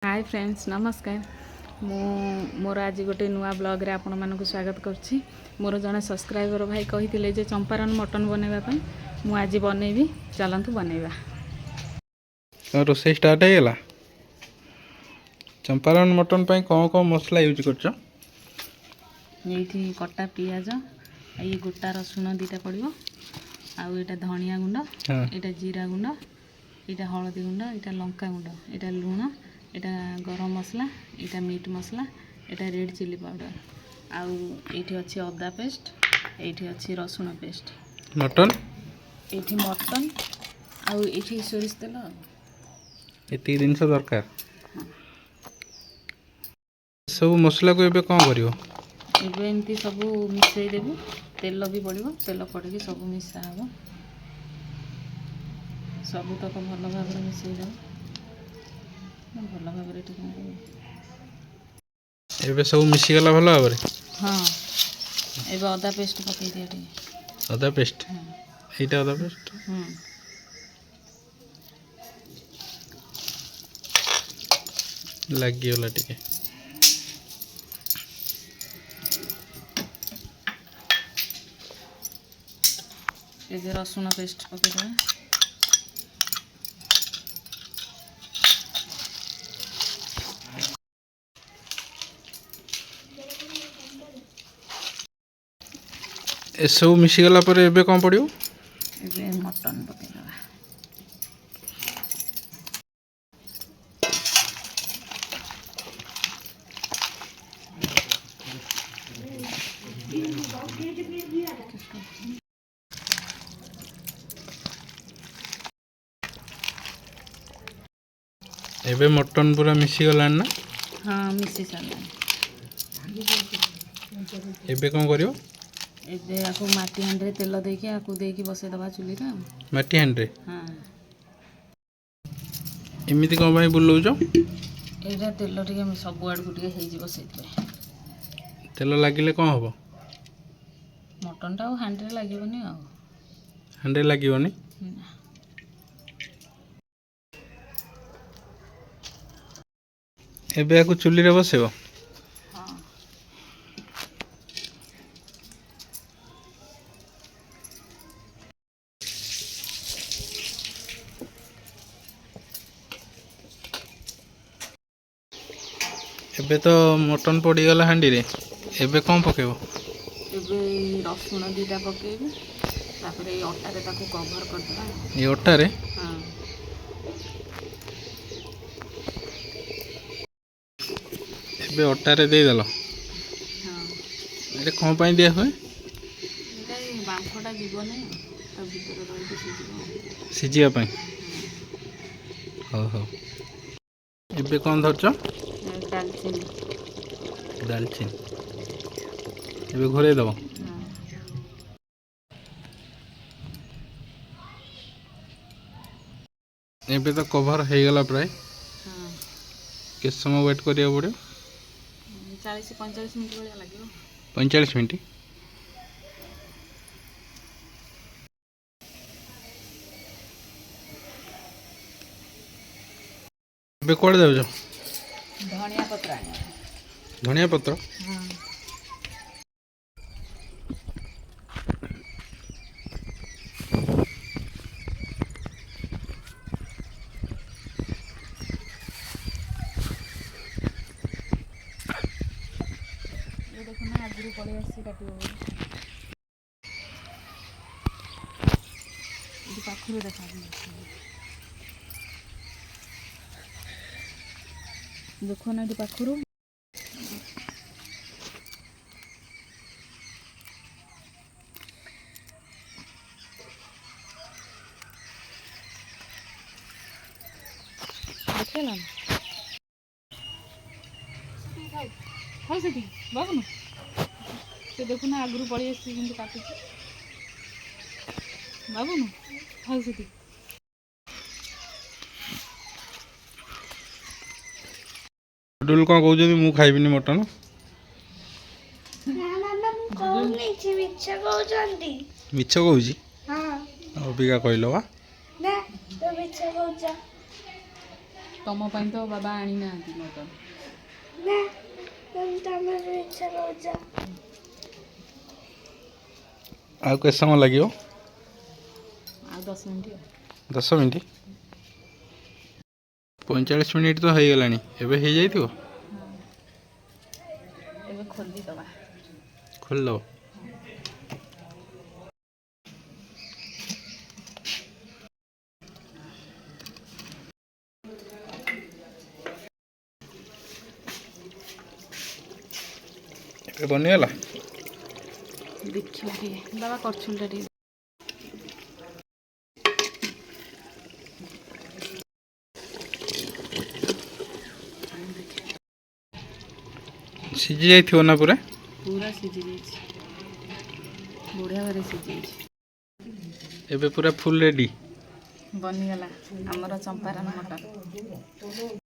Hi friends नमस्कार। मोर आज गोटे नुआ ब्लॉग रे आपण मानक स्वागत करछि। मोर जने सब्सक्राइबर भाई कहिथिले जे चंपारण मटन बनेबा पई मु आज बनेबी, चलंतु बनेबा। रोसे स्टार्ट है गला। चंपारण मटन पई कौन मसला यूज करछ? एठी कटा पियाज, ये गोटा रसुन दीटा पड़िबो, आउ एटा धनिया गुंड, एटा जीरा गुंड, एटा हळदी गुंड, एटा लंका गुंड, एटा लूण, एटा गरम मसला, एटा मीट मसला, एटा रेड चिली पाउडर, आउ एठी अछि अदा पेस्ट, एठी अछि रसुन पेस्ट। मटन एठी मटन आउ एठी सोरिष तेल। एती दिन से दरकार सब मसला को एबे कौन करियो? एबे एमती सब मिसई देबू, तेल भी पड़िबो, तेल पड़िकी सब मिसा हबो, सब तक भल भाव मिसई देबू, भल भाव एबे सब मिसी गला भल भाव रे। हाँ एबे अदा पेस्ट पकई दिया टिके। अदा पेस्ट एटा अदा पेस्ट लागी गला टिके। एबे रसुन पेस्ट पकई देबे। ए सब मिसी गला पर एबे कौन पड़ियो? एबे मटन पकई देबे। एबे मटन पूरा मिसी गला ना? हाँ मिसी सारा। एबे कौन करियो? एबे आको माटी हांडे तेल देके आको देकी बसे दबा चुली रे। माटी हांडे? हाँ एमिति कौन भाई बुलौछ? एटा तेल टिके सब आड़ को टिके हेइ जिवो सेति। तेल लागिले कौन हबो? मटन टा हांडे लागबोनी आ। हांडे लागिवनी? एबे आको चुली रे बसेबो? हाँ एबे तो मटन पड़ी गला हांडी रे। एबे कौन पकेबो? एबे रसुन दीटा पकेबे, तापरे अटा रे ताको कवर कर देबा। ये अटा रे? हाँ एबे अटा रे दे देलो। हाँ एटे कौन पाई दिया हुए? एटा बांफटा जीवनी ता भीतर रही के सीजिबो। सिजिया पाई। हो हो। एबे कौन धरछ? दालचीनी। दालचीनी एबे घोरे दबो। हाँ एबे तो कवर हो गला प्राय। हाँ के समय वेट करिया पड़े? 40-45 मिनट भलिया लागियो। 45 मिनट। एबे कोड जाउछ? धनिया पत्र आनी। धनिया पत्र? हाँ ये देखो ना आगुरी पड़े आसी काटिबो। ये पाखुरे देखा देखो ना ये पाखुरू। देखेला खाऊ से बाबू ना से देखो ना आगुरी पड़े आसी किंतु काटुची बाबू ना खाऊ से डुल कौन कहउछ मु खाइबिनी मटन? मिछ कहउची? हाँ अबिका कहलो बा ना तो मिछ कहउछ। ତମ ପାଇଁ ତ ବାବା ଆଣିନାହାନ୍ତି ମଟନ। ଆଉ କେତେ ସମୟ ଲାଗିବ? ଆଉ 10 ମିନିଟ୍। 10 ମିନିଟ୍? 45 ମିନିଟ୍ ତ ହେଇଗଲାଣି, ଏବେ ହେଇଯାଇଥିବ। ଏବେ ଖୋଲିଦେବା। ଖୋଲିଦେବ। ଏବେ ବନିଗଲା। ଦେଖିବା ଟିକେ ବାବା କରଛୁଲଟା ଟିକେ। ସିଝି ଯାଇଥିବ ନା ପୁରା? ପୁରା ସିଝି ଯାଇଛି, ବଢ଼ିଆ ଭାବରେ ସିଝି ଯାଇଛି। ଏବେ ପୁରା ଫୁଲ୍ ରେଡି। ବନିଗଲା ଆମର ଚମ୍ପାରାନ ମଟନ।